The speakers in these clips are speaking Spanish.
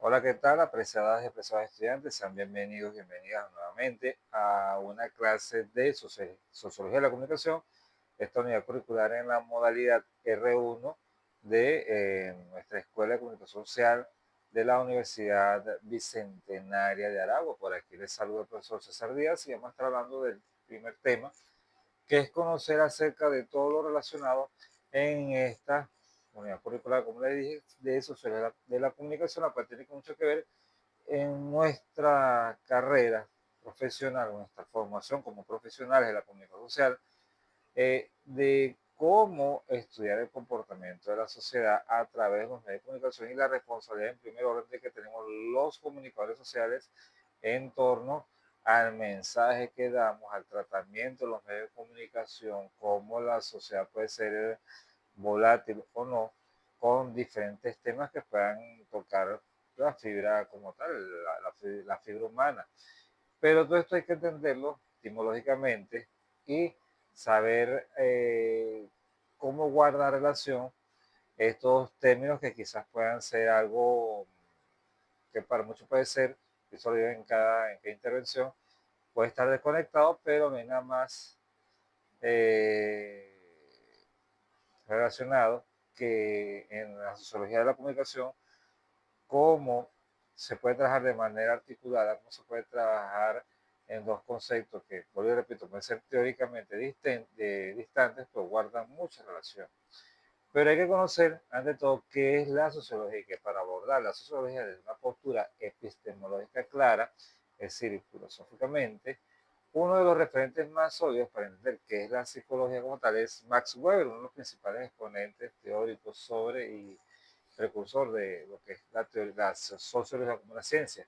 Hola, ¿qué tal? Apreciadas y apreciados estudiantes, sean bienvenidos, bienvenidas nuevamente a una clase de Sociología de la Comunicación, esta unidad curricular en la modalidad R1 de nuestra Escuela de Comunicación Social de la Universidad Bicentenaria de Aragua. Por aquí les saluda el profesor César Díaz y vamos a estar hablando del primer tema, que es conocer acerca de todo lo relacionado en esta unidad curricular, como les dije, de sociología de la comunicación, la cual tiene mucho que ver en nuestra carrera profesional, nuestra formación como profesionales de la comunicación social, de cómo estudiar el comportamiento de la sociedad a través de los medios de comunicación y la responsabilidad en primer orden de que tenemos los comunicadores sociales en torno al mensaje que damos, al tratamiento de los medios de comunicación, cómo la sociedad puede ser volátil o no, con diferentes temas que puedan tocar la fibra como tal, la fibra humana. Pero todo esto hay que entenderlo etimológicamente y saber cómo guardar relación estos términos que quizás puedan ser algo que para muchos puede ser, eso lo digo en cada intervención, puede estar desconectado, pero no hay nada más eh, relacionado que en la sociología de la comunicación, cómo se puede trabajar de manera articulada, cómo se puede trabajar en dos conceptos que, vuelvo y repito, pueden ser teóricamente distantes, pero guardan mucha relación. Pero hay que conocer, ante todo, qué es la sociología y que para abordar la sociología desde una postura epistemológica clara, es decir, filosóficamente, uno de los referentes más obvios para entender qué es la psicología como tal es Max Weber, uno de los principales exponentes teóricos sobre y precursor de lo que es la, teoría, la sociología como una ciencia.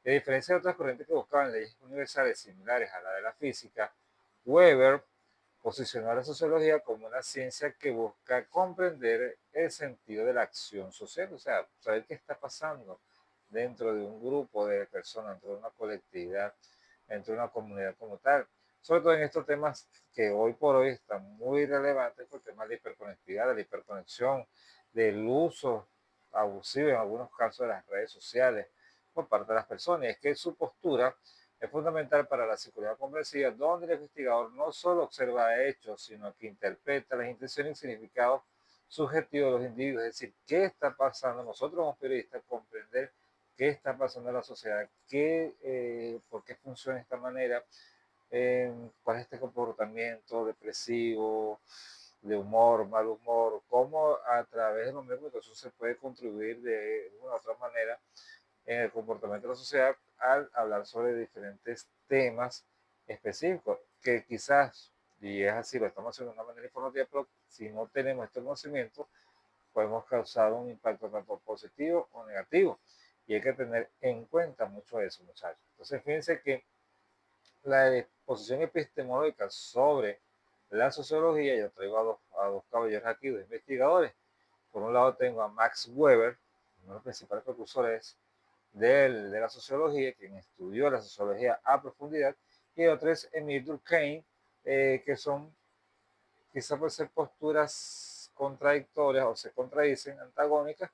Y a diferencia de otras corrientes que buscaban leyes universales similares a la de la física, Weber posicionó a la sociología como una ciencia que busca comprender el sentido de la acción social, o sea, saber qué está pasando dentro de un grupo de personas, dentro de una colectividad, dentro de una comunidad como tal. Sobre todo en estos temas que hoy por hoy están muy relevantes, por el tema de la hiperconectividad, de la hiperconexión, del uso abusivo en algunos casos de las redes sociales por parte de las personas. Y es que su postura es fundamental para la psicología comprensiva, donde el investigador no solo observa hechos, sino que interpreta las intenciones y significados subjetivos de los individuos. Es decir, qué está pasando. Nosotros como periodistas comprender qué está pasando en la sociedad, por qué funciona de esta manera, cuál es este comportamiento depresivo, de humor, mal humor, cómo a través de los medios de comunicación se puede contribuir de una u otra manera en el comportamiento de la sociedad al hablar sobre diferentes temas específicos que quizás, y es así, lo estamos haciendo de una manera informativa, pero si no tenemos este conocimiento, podemos causar un impacto tanto positivo o negativo. Y hay que tener en cuenta mucho eso, muchachos. Entonces, fíjense que la exposición epistemológica sobre la sociología, yo traigo a dos caballeros aquí, dos investigadores. Por un lado tengo a Max Weber, uno de los principales precursores de la sociología, quien estudió la sociología a profundidad, y otro es Emile Durkheim, que son quizás por ser posturas contradictorias o se contradicen, antagónicas,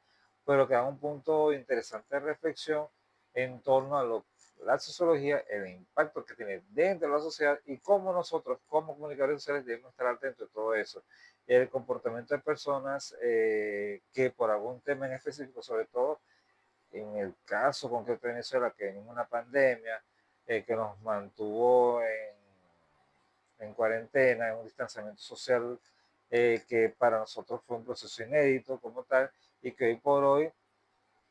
pero que dan un punto interesante de reflexión en torno a la sociología, el impacto que tiene dentro de la sociedad y cómo nosotros como comunicadores sociales debemos estar atentos de todo eso. El comportamiento de personas que por algún tema en específico, sobre todo en el caso concreto de Venezuela, que en una pandemia que nos mantuvo en cuarentena, en un distanciamiento social que para nosotros fue un proceso inédito como tal y que hoy por hoy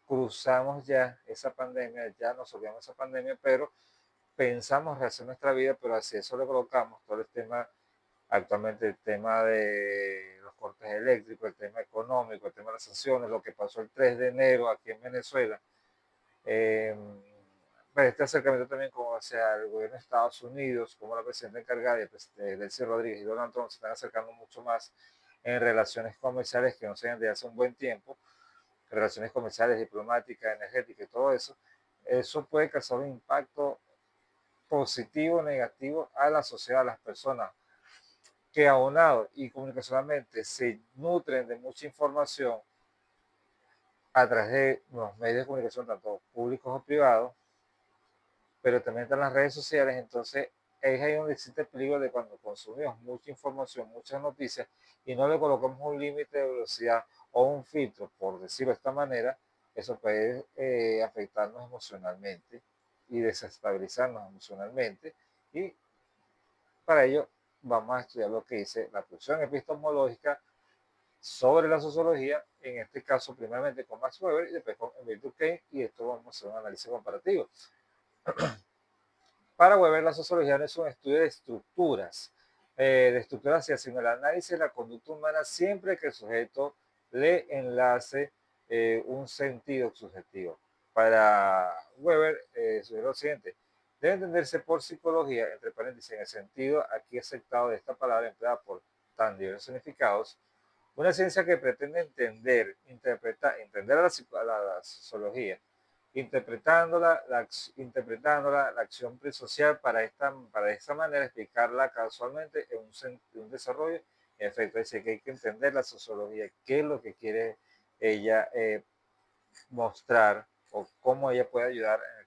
cruzamos ya esa pandemia, ya nos olvidamos esa pandemia, pero pensamos rehacer nuestra vida, pero así eso le colocamos todo el tema, actualmente el tema de los cortes eléctricos, el tema económico, el tema de las sanciones, lo que pasó el 3 de enero aquí en Venezuela, eh, este acercamiento también como hacia el gobierno de Estados Unidos, como la presidenta encargada Delcy Rodríguez y Donald Trump se están acercando mucho más en relaciones comerciales que no se ven desde hace un buen tiempo, relaciones comerciales, diplomáticas, energéticas y todo eso, eso puede causar un impacto positivo o negativo a la sociedad, a las personas que aunado y comunicacionalmente se nutren de mucha información a través de los medios de comunicación, tanto públicos o privados, pero también están las redes sociales. Entonces es ahí donde existe el peligro de cuando consumimos mucha información, muchas noticias, y no le colocamos un límite de velocidad o un filtro, por decirlo de esta manera, eso puede afectarnos emocionalmente y desestabilizarnos emocionalmente. Y para ello vamos a estudiar lo que dice la producción epistemológica sobre la sociología, en este caso primeramente con Max Weber y después con Emile Durkheim, y esto vamos a hacer un análisis comparativo. Para Weber, la sociología no es un estudio de estructuras, sino el análisis de la conducta humana siempre que el sujeto le enlace un sentido subjetivo. Para Weber, sugiere lo siguiente: debe entenderse por psicología, entre paréntesis, en el sentido aquí aceptado de esta palabra empleada por tan diversos significados, una ciencia que pretende entender a la sociología, interpretándola, la acción social para de esta manera explicarla casualmente en un desarrollo en efecto. Es decir, que hay que entender la sociología, qué es lo que quiere ella mostrar o cómo ella puede ayudar en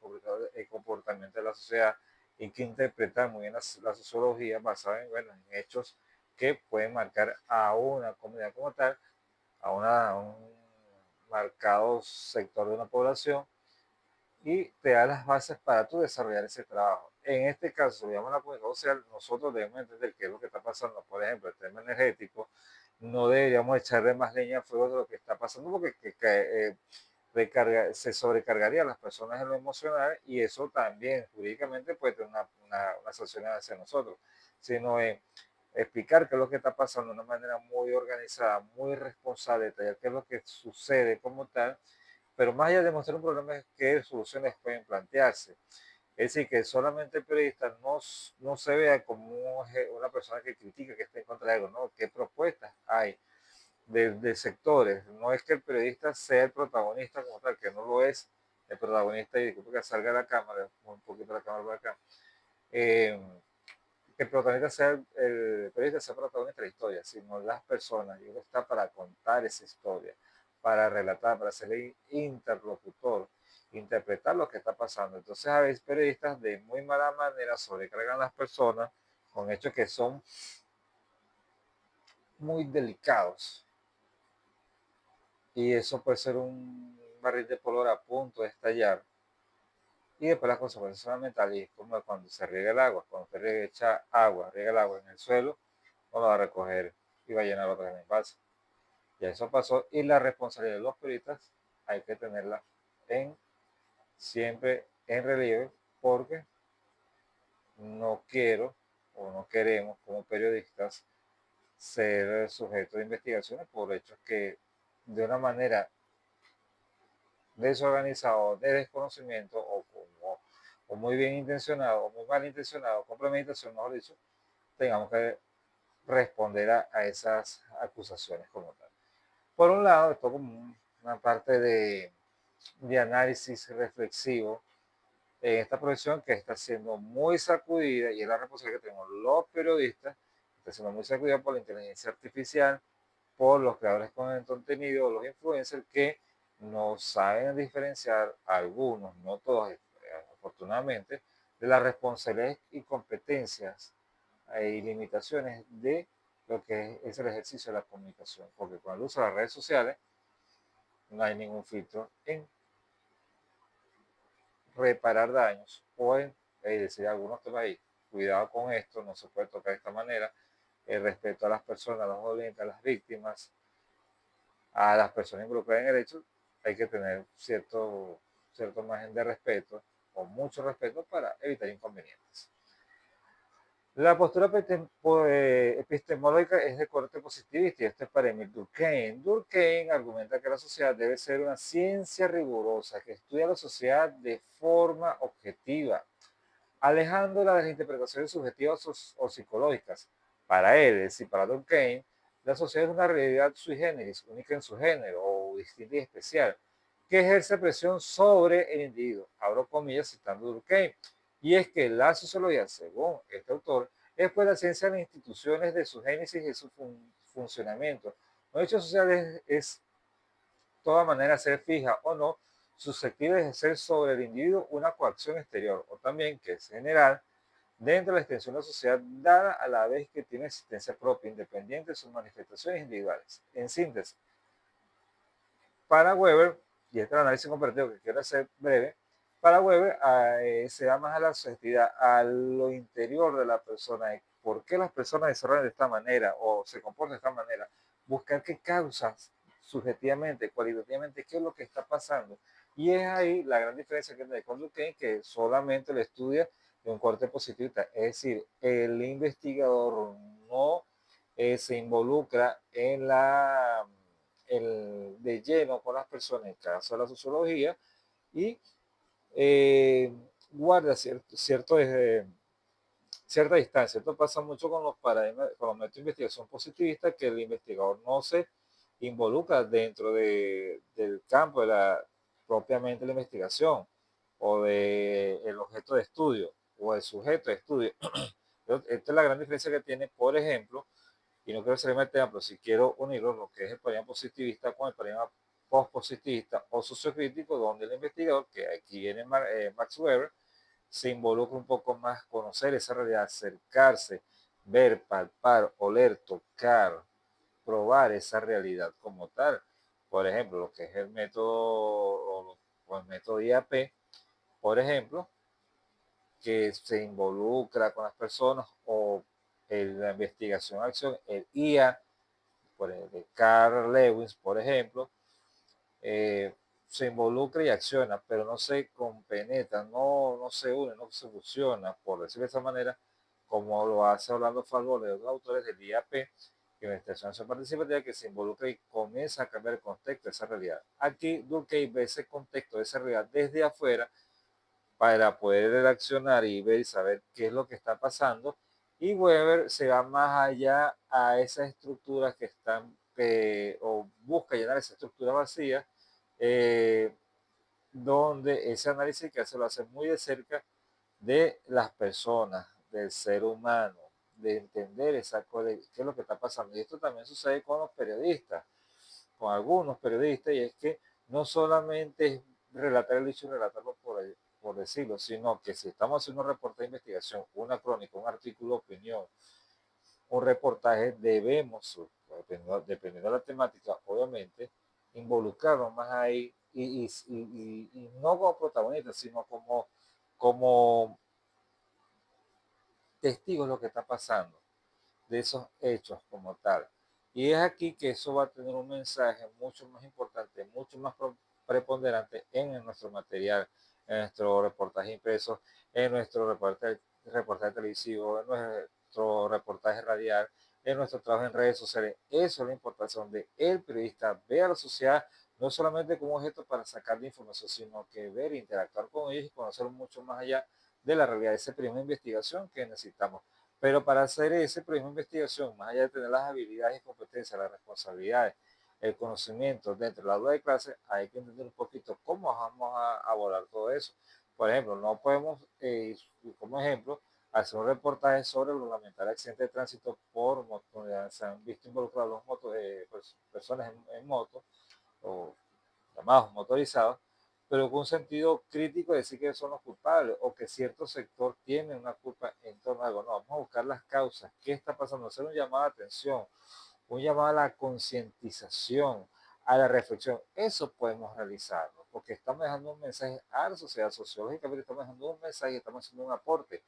el comportamiento de la sociedad. Y que interpretar muy bien la sociología basada en, bueno, en hechos que pueden marcar a una comunidad como tal, a un marcado sector de una población, y te da las bases para tú desarrollar ese trabajo. En este caso, digamos, la comunidad social, nosotros debemos entender qué es lo que está pasando. Por ejemplo, el tema energético, no deberíamos echarle más leña al fuego de lo que está pasando, porque se sobrecargaría a las personas en lo emocional, y eso también jurídicamente puede tener una sanción hacia nosotros, sino explicar qué es lo que está pasando de una manera muy organizada, muy responsable, detallar qué es lo que sucede como tal, pero más allá de mostrar un problema es qué soluciones pueden plantearse. Es decir, que solamente el periodista no se vea como una persona que critica, que está en contra de algo, ¿no? ¿Qué propuestas hay de sectores? No es que el periodista sea el protagonista como tal, que no lo es el protagonista, y disculpe que salga la cámara, un poquito la cámara por acá, que el protagonista sea el periodista, sea el protagonista de la historia, sino las personas, y uno está para contar esa historia, para relatar, para ser el interlocutor, interpretar lo que está pasando. Entonces a veces periodistas de muy mala manera sobrecargan a las personas con hechos que son muy delicados, y eso puede ser un barril de pólvora a punto de estallar, y después las consecuencias son ambientales. Y es como cuando se riega el agua, cuando usted echa agua, riega el agua en el suelo, no lo va a recoger y va a llenar otra vez en balsa. Ya eso pasó, y la responsabilidad de los periodistas hay que tenerla en, siempre en relieve, porque no quiero o no queremos como periodistas ser sujetos de investigaciones por hechos que de una manera desorganizada, de desconocimiento, o muy bien intencionado o muy mal intencionado, con premeditación, mejor dicho, tengamos que responder a esas acusaciones como tal. Por un lado, esto como una parte de análisis reflexivo en esta profesión que está siendo muy sacudida, y es la responsabilidad que tenemos los periodistas, está siendo muy sacudida por la inteligencia artificial, por los creadores de contenido, los influencers, que no saben diferenciar, algunos, no todos, afortunadamente, de las responsabilidades y competencias y limitaciones de lo que es el ejercicio de la comunicación, porque cuando usa las redes sociales no hay ningún filtro en reparar daños o en decir algunos temas ahí. Cuidado con esto, no se puede tocar de esta manera. El respeto a las personas, a los dolientes, a las víctimas, a las personas involucradas en el hecho, hay que tener cierto margen de respeto o mucho respeto para evitar inconvenientes. La postura epistemológica es de corte positivista, y esto es para Emile Durkheim. Durkheim argumenta que la sociedad debe ser una ciencia rigurosa que estudia la sociedad de forma objetiva, alejándola de las interpretaciones subjetivas o psicológicas. Para él, es decir, para Durkheim, la sociedad es una realidad sui generis, única en su género o distinta y especial, que ejerce presión sobre el individuo. Abro comillas citando Durkheim. Y es que la sociología, según este autor, es pues la ciencia de las instituciones, de su génesis y de su funcionamiento. Los hechos sociales es toda manera ser fija o no, susceptible de ejercer sobre el individuo una coacción exterior, o también que es general dentro de la extensión de la sociedad, dada a la vez que tiene existencia propia, independiente de sus manifestaciones individuales. En síntesis, para Weber, y este análisis comparativo que quiero hacer breve, para Weber se da más a la subjetividad, a lo interior de la persona, por qué las personas desarrollan de esta manera o se comportan de esta manera, buscar qué causas subjetivamente, cualitativamente, qué es lo que está pasando. Y es ahí la gran diferencia que tiene con Durkheim, que solamente lo estudia de un corte positivista, es decir, el investigador no se involucra en de lleno con las personas, en el caso de la sociología, y guarda cierta distancia. Esto pasa mucho con los paradigmas, con los métodos de investigación positivista, que el investigador no se involucra dentro del campo de propiamente la investigación o del objeto de estudio o el sujeto de estudio. Esta es la gran diferencia que tiene, por ejemplo, y no quiero salirme del tema, pero si quiero unirlo, lo que es el paradigma positivista con el paradigma postpositivista o sociocrítico, donde el investigador, que aquí viene Max Weber, se involucra un poco más, conocer esa realidad, acercarse, ver, palpar, oler, tocar, probar esa realidad como tal. Por ejemplo, lo que es el método o el método IAP, por ejemplo, que se involucra con las personas, o la investigación acción, el IA, de Carl Lewis, por ejemplo, se involucra y acciona, pero no se compenetra, no se une, no se fusiona, por decirlo de esa manera, como lo hace Orlando Falvole de otros autores del IAP, que investigación participativa, que se involucra y comienza a cambiar el contexto de esa realidad. Aquí Durkheim ve ese contexto de esa realidad desde afuera para poder reaccionar y ver y saber qué es lo que está pasando. Y Weber se va más allá a esas estructuras que están, o busca llenar esa estructura vacía, eh, donde ese análisis que hace lo hace muy de cerca de las personas, del ser humano, de entender qué es lo que está pasando. Y esto también sucede con los periodistas, con algunos periodistas, y es que no solamente es relatar el hecho y relatarlo por decirlo, sino que si estamos haciendo un reporte de investigación, una crónica, un artículo de opinión, un reportaje, debemos, dependiendo de la temática, obviamente, involucrarnos más ahí y no como protagonistas, sino como testigos de lo que está pasando, de esos hechos como tal. Y es aquí que eso va a tener un mensaje mucho más importante, mucho más preponderante en nuestro material, en nuestro reportaje impreso, en nuestro reportaje televisivo, en nuestro reportaje radial, en nuestro trabajo en redes sociales. Eso es la importancia, donde el periodista ve a la sociedad no solamente como objeto para sacar de información, sino que ver, interactuar con ellos y conocer mucho más allá de la realidad de ese periodismo de investigación que necesitamos. Pero para hacer ese periodismo de investigación, más allá de tener las habilidades y competencias, las responsabilidades, el conocimiento dentro del aula de clase, hay que entender un poquito cómo vamos a abordar todo eso. Por ejemplo, no podemos, como ejemplo, hacer un reportaje sobre el lamentable accidente de tránsito por moto. Se han visto involucrados personas en moto o llamados motorizados, pero con un sentido crítico de decir que son los culpables o que cierto sector tiene una culpa en torno a algo. No, vamos a buscar las causas, qué está pasando, hacer un llamado de atención, un llamado a la concientización, a la reflexión. Eso podemos realizarlo, porque estamos dejando un mensaje a la sociedad, sociológicamente estamos dejando un mensaje, estamos haciendo un aporte,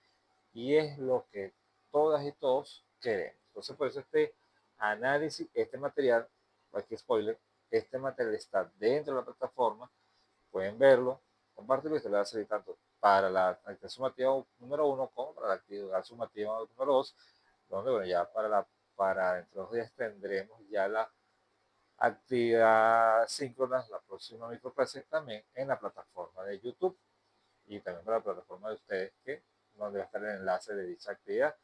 y es lo que todas y todos queremos. Entonces, por eso este análisis, este material, aquí spoiler, este material está dentro de la plataforma, pueden verlo, compartirlo y se le va a servir tanto para la actividad sumativa número 1 como para la actividad sumativa número 2, donde bueno, ya para dentro de 2 días tendremos ya la actividad síncrona, la próxima microclase también en la plataforma de YouTube y también para la plataforma de ustedes, donde va a estar el enlace de dicha actividad.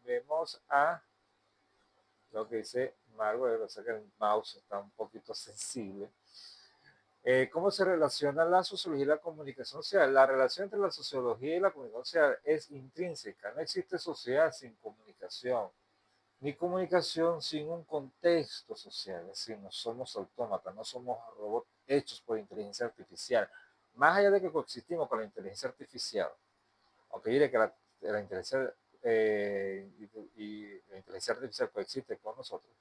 Vemos a lo que dice Margot, o sea que el mouse está un poquito sensible. ¿Cómo se relaciona la sociología y la comunicación social? La relación entre la sociología y la comunicación social es intrínseca. No existe sociedad sin comunicación, ni comunicación sin un contexto social. Es decir, no somos autómatas, no somos robots hechos por inteligencia artificial. Más allá de que coexistimos con la inteligencia artificial, aunque yo diré que la inteligencia, y la inteligencia artificial coexiste con nosotros,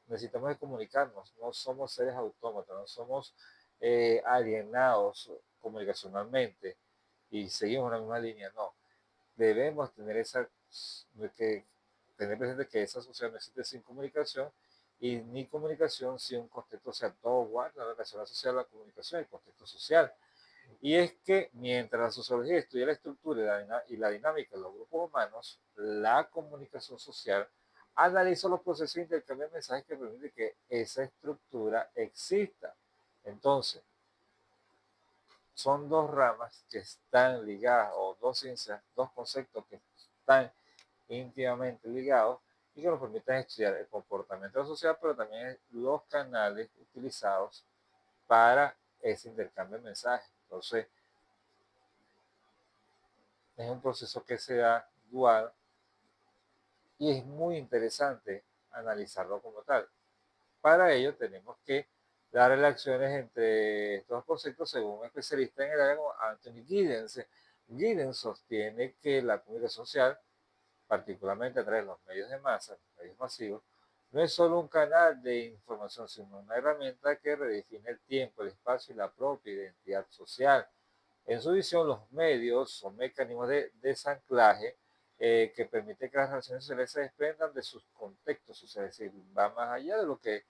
necesitamos de comunicarnos, no somos seres autómatas, no somos alienados comunicacionalmente y seguimos una misma línea, no. Debemos tener que tener presente que esa sociedad no existe sin comunicación y ni comunicación sin un contexto social. Todo guarda la relación social, la comunicación y el contexto social. Y es que mientras la sociología estudia la estructura y la dinámica de los grupos humanos, la comunicación social analiza los procesos de intercambio de mensajes que permiten que esa estructura exista. Entonces, son dos ramas que están ligadas, o dos ciencias, dos conceptos que están íntimamente ligados y que nos permiten estudiar el comportamiento de la sociedad, pero también los canales utilizados para ese intercambio de mensajes. Entonces, es un proceso que se da dual y es muy interesante analizarlo como tal. Para ello tenemos que dar relaciones entre estos conceptos según un especialista en el área como Anthony Giddens. Giddens sostiene que la comunicación social, particularmente a través de los medios de masa, los medios masivos, no es solo un canal de información, sino una herramienta que redefine el tiempo, el espacio y la propia identidad social. En su visión, los medios son mecanismos de desanclaje que permiten que las relaciones sociales se desprendan de sus contextos sociales, es decir, va más allá de lo que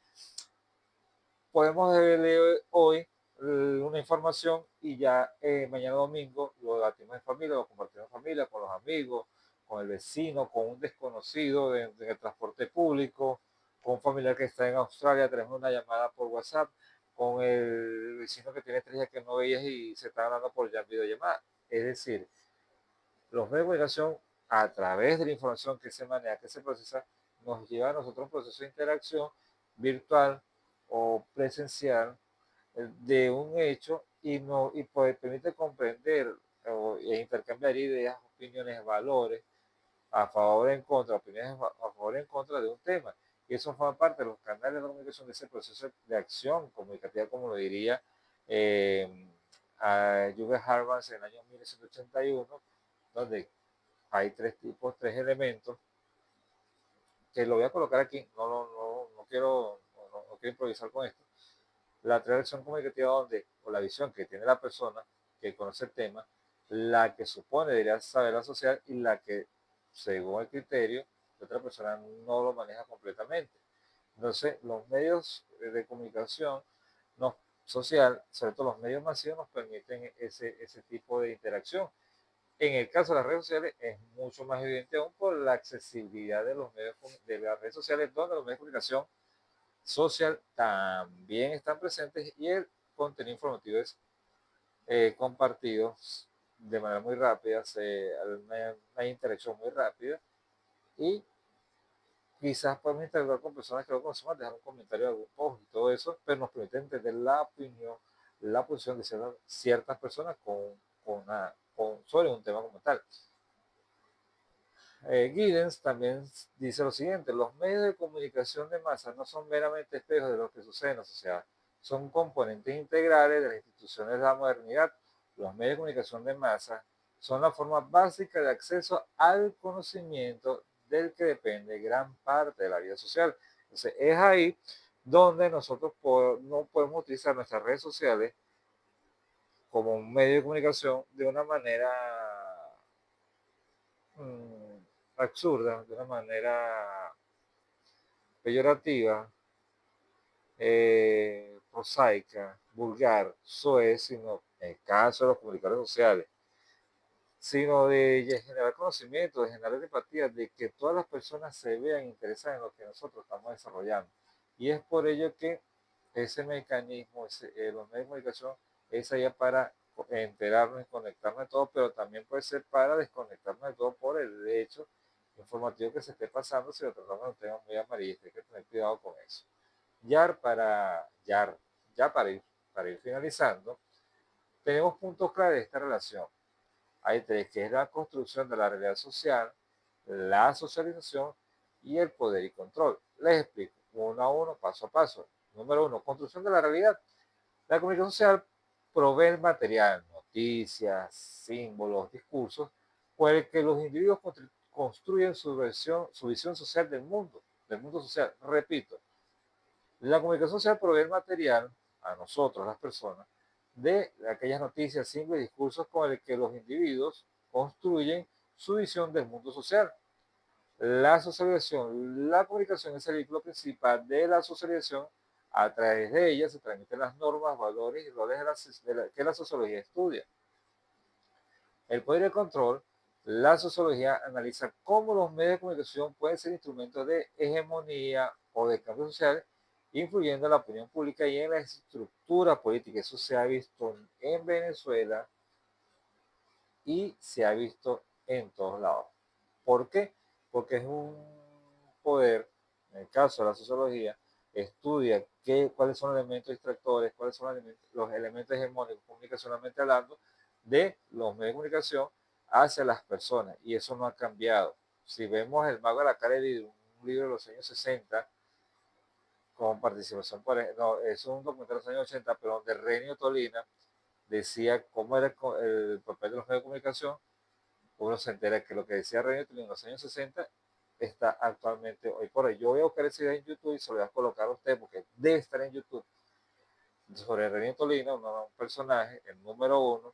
podemos leer hoy una información y ya mañana domingo lo debatimos en familia, lo compartimos en familia, con los amigos, con el vecino, con un desconocido en el transporte público, con un familiar que está en Australia, tenemos una llamada por WhatsApp, con el vecino que tiene 3 días que no veías y se está hablando por videollamada. Es decir, los medios de comunicación, a través de la información que se maneja, que se procesa, nos lleva a nosotros un proceso de interacción virtual o presencial de un hecho y pues, permite comprender e intercambiar ideas, opiniones, valores a favor o en contra, opiniones a favor o en contra de un tema. Y eso forma parte de los canales de comunicación de ese proceso de acción comunicativa, como lo diría eh, a Jürgen Habermas en el año 1981, donde hay tres tipos, tres elementos, que lo voy a colocar aquí, no quiero, no quiero improvisar con esto. La tradición comunicativa donde, o la visión que tiene la persona que conoce el tema, la que supone debería saber la sociedad y la que, según el criterio de otra persona, no lo maneja completamente. Entonces, los medios de comunicación no, social, sobre todo los medios masivos, nos permiten ese tipo de interacción. En el caso de las redes sociales es mucho más evidente aún por la accesibilidad de los medios de las redes sociales, donde los medios de comunicación social también están presentes y el contenido informativo es compartido de manera muy rápida, una interacción muy rápida y quizás podemos interactuar con personas que no conocemos, dejar un comentario, algún post y todo eso, pero nos permite entender la opinión, la posición de ciertas personas sobre un tema como tal. Giddens también dice lo siguiente: los medios de comunicación de masa no son meramente espejos de lo que sucede en la sociedad, son componentes integrales de las instituciones de la modernidad. Los medios de comunicación de masa son la forma básica de acceso al conocimiento del que depende gran parte de la vida social. Entonces, es ahí donde nosotros no podemos utilizar nuestras redes sociales como un medio de comunicación de una manera absurda, de una manera peyorativa, prosaica, vulgar, soez, sino en el caso de los comunicadores sociales, sino de generar conocimiento, de generar empatía, de que todas las personas se vean interesadas en lo que nosotros estamos desarrollando. Y es por ello que ese mecanismo, los medios de comunicación, es allá para enterarnos y conectarnos de todo, pero también puede ser para desconectarnos de todo por el hecho informativo que se esté pasando si lo tratamos de un tema muy amarillista. Hay que tener cuidado con eso. Ya para ir finalizando, tenemos puntos claves de esta relación. Hay tres, que es la construcción de la realidad social, la socialización y el poder y control. Les explico uno a uno, paso a paso. Número uno, construcción de la realidad. La comunicación social provee el material, noticias, símbolos, discursos, por el que los individuos construyen su visión social del mundo social. Repito, la comunicación social provee el material a nosotros, las personas, de aquellas noticias, símbolos y discursos con el que los individuos construyen su visión del mundo social. La socialización, la comunicación es el vehículo principal de la socialización. A través de ella se transmiten las normas, valores y roles que la sociología estudia. El poder y el control, la sociología analiza cómo los medios de comunicación pueden ser instrumentos de hegemonía o de cambio social, influyendo en la opinión pública y en la estructura política. Eso se ha visto en Venezuela y se ha visto en todos lados. ¿Por qué? Porque es un poder, en el caso de la sociología, estudia cuáles son los elementos distractores, cuáles son los elementos hegemónicos, comunicacionalmente hablando, de los medios de comunicación hacia las personas. Y eso no ha cambiado. Si vemos El Mago de la Cara de Vidrio, un libro de los años 60, con participación, no, es un documental de los años 80, pero donde Renio Tolina decía cómo era el papel de los medios de comunicación, uno se entera que lo que decía René en los años 60 está actualmente hoy por hoy. Yo voy a buscar ese video en YouTube y se lo voy a colocar a usted porque debe estar en YouTube. Sobre René Tolina, un personaje, el número uno,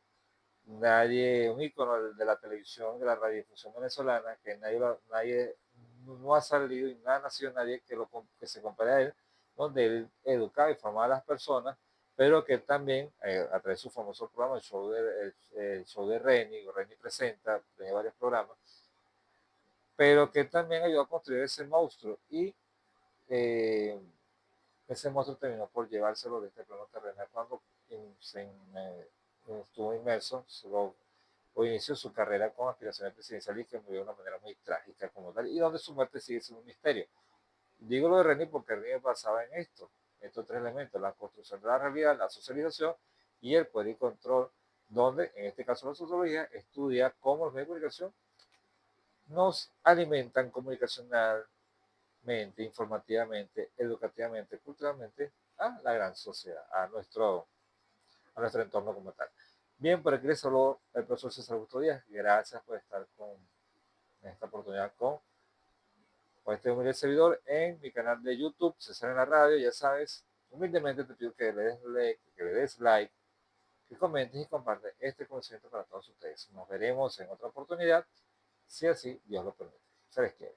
nadie, un ícono de la televisión, de la radiodifusión venezolana, que nadie no ha salido y no ha nacido nadie que se compare a él, donde él educaba y formaba a las personas, pero que también, a través de su famoso programa, el show de Reni, Reni Presenta, tenía varios programas, pero que también ayudó a construir ese monstruo y eh, ese monstruo terminó por llevárselo de este plano terrenal cuando estuvo inmerso, o inició su carrera con aspiraciones presidenciales y que murió de una manera muy trágica como tal, y donde su muerte sigue siendo un misterio. Digo lo de René porque René basaba en estos tres elementos: la construcción de la realidad, la socialización y el poder y control, donde en este caso la sociología estudia cómo los medios de comunicación nos alimentan comunicacionalmente, informativamente, educativamente, culturalmente a la gran sociedad, a nuestro entorno como tal. Bien, por aquí les habló el profesor César Augusto Díaz. Gracias por estar en esta oportunidad con este humilde servidor en mi canal de YouTube, César en la Radio. Ya sabes, humildemente te pido que le des like, que comentes y compartas este conocimiento para todos ustedes. Nos veremos en otra oportunidad, si así Dios lo permite. Se les quiere.